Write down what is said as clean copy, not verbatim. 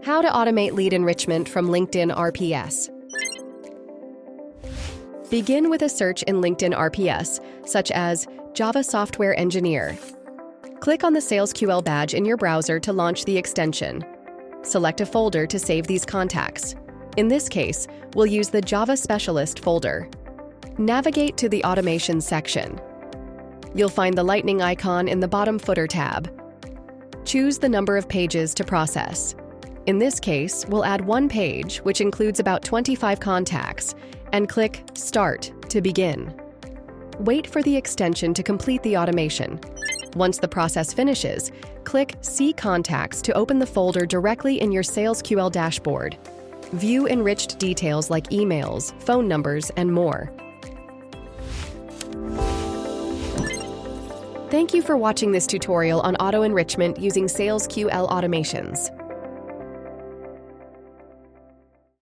How to automate lead enrichment from LinkedIn RPS. Begin with a search in LinkedIn RPS, such as Java Software Engineer. Click on the SalesQL badge in your browser to launch the extension. Select a folder to save these contacts. In this case, we'll use the Java Specialist folder. Navigate to the Automation section. You'll find the lightning icon in the bottom footer tab. Choose the number of pages to process. In this case, we'll add one page, which includes about 25 contacts, and click Start to begin. Wait for the extension to complete the automation. Once the process finishes, click See Contacts to open the folder directly in your SalesQL dashboard. View enriched details like emails, phone numbers, and more. Thank you for watching this tutorial on auto enrichment using SalesQL automations.